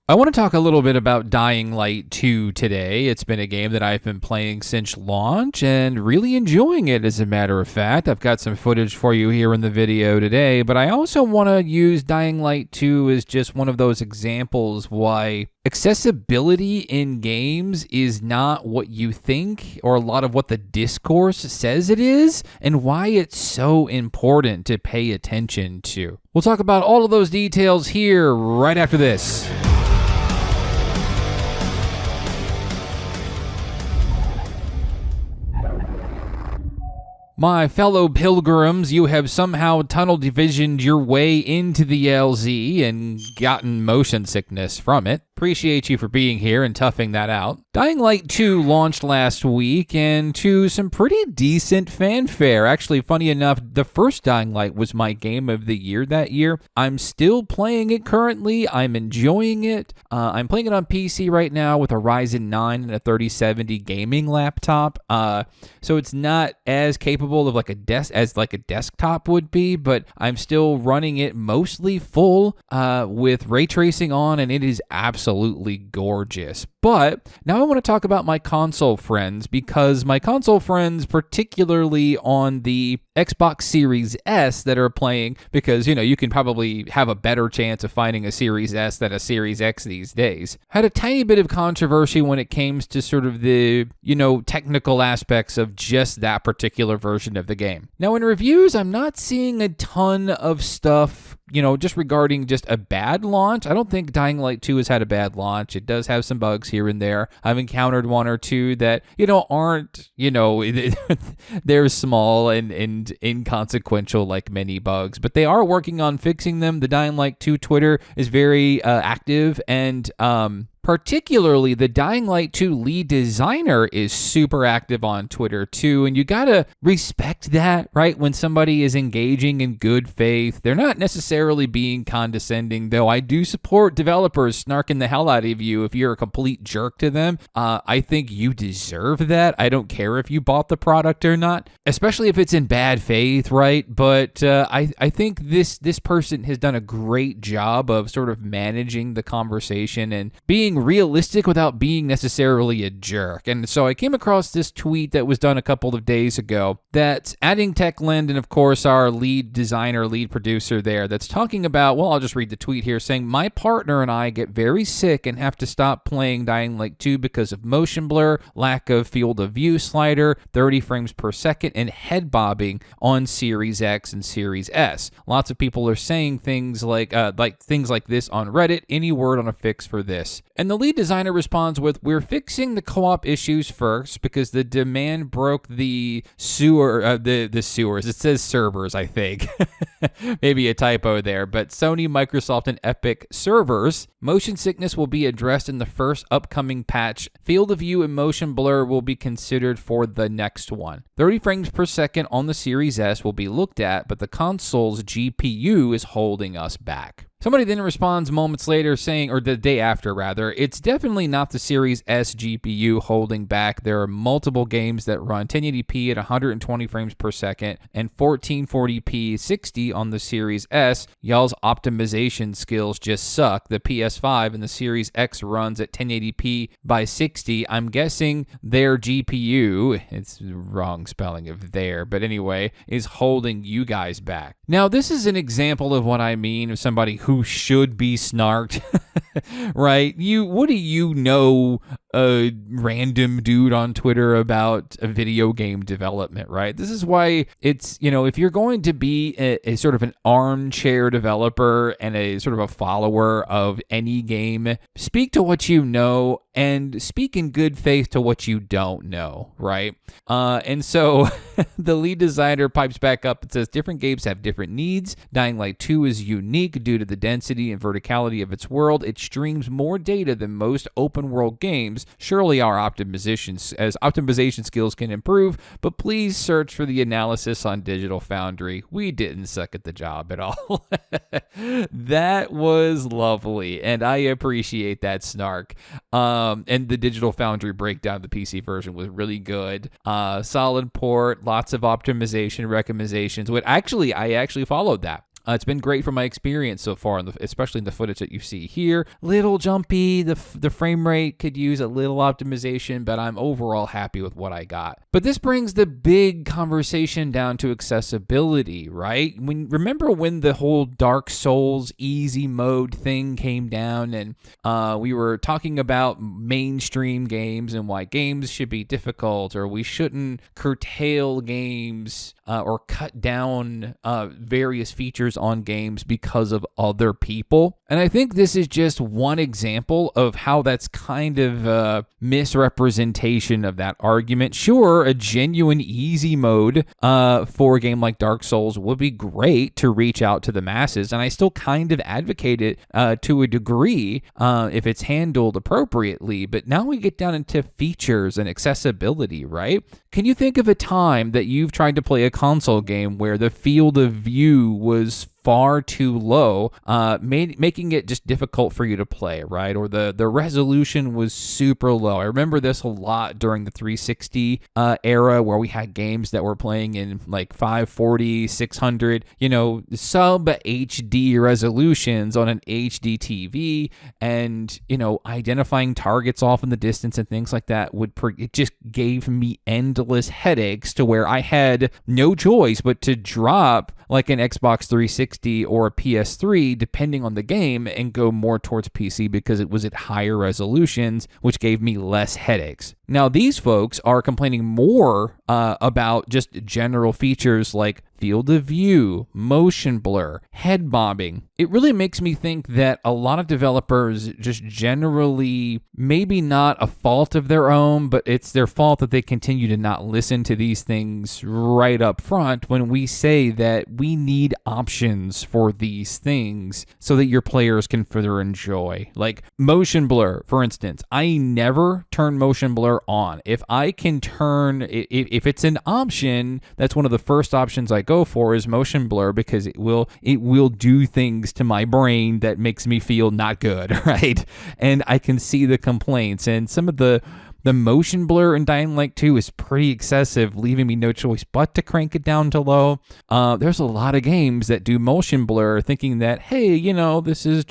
I want to talk a little bit about Dying Light 2 today. It's been a game that I've been playing since launch and really enjoying it, as a matter of fact. I've got some footage for you here in the video today, but I also want to use Dying Light 2 as just one of those examples why accessibility in games is not what you think or a lot of what the discourse says it is, and why it's so important to pay attention to. We'll talk about all of those details here right after this. My fellow pilgrims, you have somehow tunnel divisioned your way into the LZ and gotten motion sickness from it. Appreciate you for being here and toughing that out. Dying Light 2 launched last week, and to some pretty decent fanfare. Actually, funny enough, the first Dying Light was my game of the year that year. I'm still playing it currently. I'm enjoying it. I'm playing it on PC right now with a Ryzen 9 and a 3070 gaming laptop. So it's not as capable of as a desktop would be, but I'm still running it mostly full with ray tracing on, and it is absolutely gorgeous. But now I want to talk about my console friends, because my console friends, particularly on the Xbox Series S that are playing, because, you can probably have a better chance of finding a Series S than a Series X these days, had a tiny bit of controversy when it came to sort of the, technical aspects of just that particular version of the game. Now, in reviews, I'm not seeing a ton of stuff, just regarding just a bad launch. I don't think Dying Light 2 has had a bad launch. It does have some bugs here and there. I've encountered one or two that, aren't, they're small and inconsequential like many bugs, but they are working on fixing them. The Dying Light 2 Twitter is very active, and particularly the Dying Light 2 lead designer is super active on Twitter too, and you gotta respect that, right? When somebody is engaging in good faith, they're not necessarily being condescending, though I do support developers snarking the hell out of you if you're a complete jerk to them. I think you deserve that. I don't care if you bought the product or not, especially if it's in bad faith, right? But I think this person has done a great job of sort of managing the conversation and being realistic without being necessarily a jerk. And so I came across this tweet that was done a couple of days ago that's adding Techland and, of course, our lead designer, lead producer there, that's talking about, well, I'll just read the tweet here, saying, "My partner and I get very sick and have to stop playing Dying Light 2 because of motion blur, lack of field of view slider, 30 frames per second, and head bobbing on Series X and Series S. Lots of people are saying things like this on Reddit. Any word on a fix for this?" And the lead designer responds with, "We're fixing the co-op issues first because the demand broke the sewers. It says servers, I think. Maybe a typo there, but Sony, Microsoft, and Epic servers. Motion sickness will be addressed in the first upcoming patch. Field of view and motion blur will be considered for the next one. 30 frames per second on the Series S will be looked at, but the console's GPU is holding us back." Somebody then responds moments later saying, or the day after rather, "It's definitely not the Series S GPU holding back. There are multiple games that run 1080p at 120 frames per second and 1440p 60 on the Series S. Y'all's optimization skills just suck. The PS5 and the Series X runs at 1080p by 60. I'm guessing their GPU," it's the wrong spelling of there, but anyway, "is holding you guys back." Now, this is an example of what I mean of somebody who should be snarked, right? What do you know, a random dude on Twitter, about a video game development, right? This is why it's, if you're going to be a sort of an armchair developer and a sort of a follower of any game, speak to what you know and speak in good faith to what you don't know, right? And so the lead designer pipes back up and says, "Different games have different needs. Dying Light 2 is unique due to the density and verticality of its world. It streams more data than most open world games. Surely our optimization skills can improve, but please search for the analysis on Digital Foundry. We didn't suck at the job at all." That was lovely, and I appreciate that snark. And the Digital Foundry breakdown of the PC version was really good. Solid port, lots of optimization recommendations. I actually followed that. It's been great for my experience so far, especially in the footage that you see here. Little jumpy, the frame rate could use a little optimization, but I'm overall happy with what I got. But this brings the big conversation down to accessibility, right? Remember when the whole Dark Souls easy mode thing came down, and we were talking about mainstream games and why games should be difficult, or we shouldn't curtail games or cut down various features on games because of other people. And I think this is just one example of how that's kind of a misrepresentation of that argument. Sure, a genuine easy mode for a game like Dark Souls would be great to reach out to the masses, and I still kind of advocate it to a degree if it's handled appropriately. But now we get down into features and accessibility, right? Can you think of a time that you've tried to play a console game where the field of view was far too low, making it just difficult for you to play, right? Or the resolution was super low. I remember this a lot during the 360 era, where we had games that were playing in like 540, 600, sub HD resolutions on an HD TV, and, identifying targets off in the distance and things like that it just gave me endless headaches, to where I had no choice but to drop like an Xbox 360 or a PS3, depending on the game, and go more towards PC because it was at higher resolutions, which gave me less headaches. Now, these folks are complaining more about just general features like field of view, motion blur, head bobbing. It really makes me think that a lot of developers just generally, maybe not a fault of their own, but it's their fault that they continue to not listen to these things right up front when we say that we need options for these things so that your players can further enjoy. Like motion blur, for instance. I never turn motion blur on. If I can turn, if it's an option, that's one of the first options I go for is motion blur, because it will do things to my brain that makes me feel not good, right? And I can see the complaints, and some of the motion blur in Dying Light 2 is pretty excessive, leaving me no choice but to crank it down to low. There's a lot of games that do motion blur thinking that, hey, this is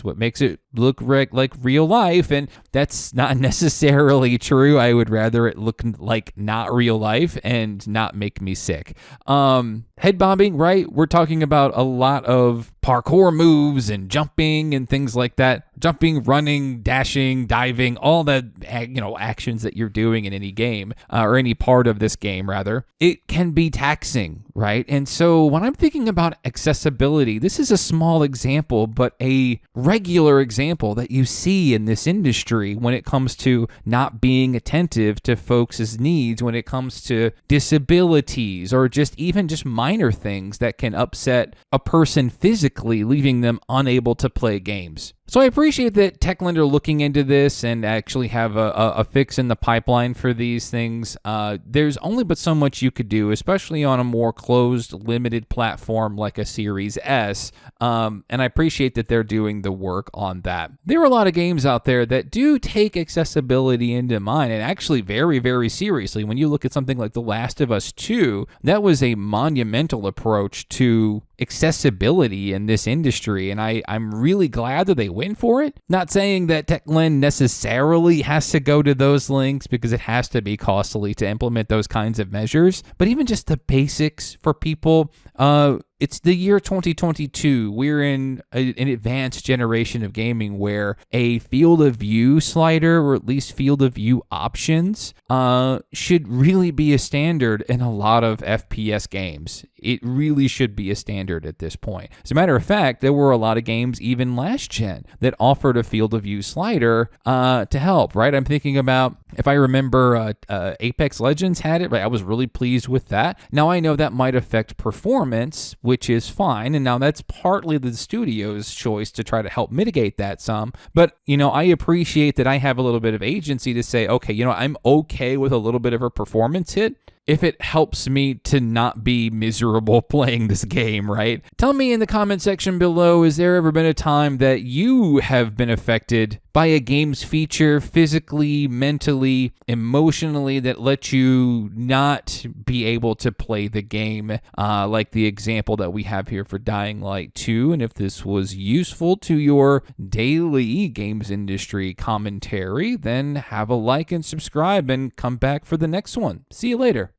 what makes it look like real life, and that's not necessarily true. I would rather it look like not real life and not make me sick. Head bobbing, right? We're talking about a lot of parkour moves and jumping and things like that. Jumping, running, dashing, diving, all the actions that you're doing in any game, or any part of this game, rather. It can be taxing, right? And so when I'm thinking about accessibility, this is a small example, but a regular example that you see in this industry when it comes to not being attentive to folks' needs, when it comes to disabilities, or just minor things that can upset a person physically, leaving them unable to play games. So I appreciate that Techland are looking into this and actually have a fix in the pipeline for these things. There's only but so much you could do, especially on a more closed, limited platform like a Series S. And I appreciate that they're doing the work on that. There are a lot of games out there that do take accessibility into mind, and actually very, very seriously. When you look at something like The Last of Us 2, that was a monumental approach to accessibility in this industry, and I'm really glad that they went for it. Not saying that Techland necessarily has to go to those links, because it has to be costly to implement those kinds of measures, but even just the basics for people. It's the year 2022. We're in an advanced generation of gaming where a field of view slider, or at least field of view options, should really be a standard in a lot of FPS games. It really should be a standard at this point. As a matter of fact, there were a lot of games, even last gen, that offered a field of view slider to help, right? I'm thinking about, if I remember, Apex Legends had it, right? I was really pleased with that. Now, I know that might affect performance, which is fine, and now that's partly the studio's choice to try to help mitigate that some, but, I appreciate that I have a little bit of agency to say, okay, I'm okay with a little bit of a performance hit if it helps me to not be miserable playing this game, right? Tell me in the comment section below, has there ever been a time that you have been affected by a game's feature physically, mentally, emotionally that lets you not be able to play the game, like the example that we have here for Dying Light 2. And if this was useful to your daily games industry commentary, then have a like and subscribe and come back for the next one. See you later.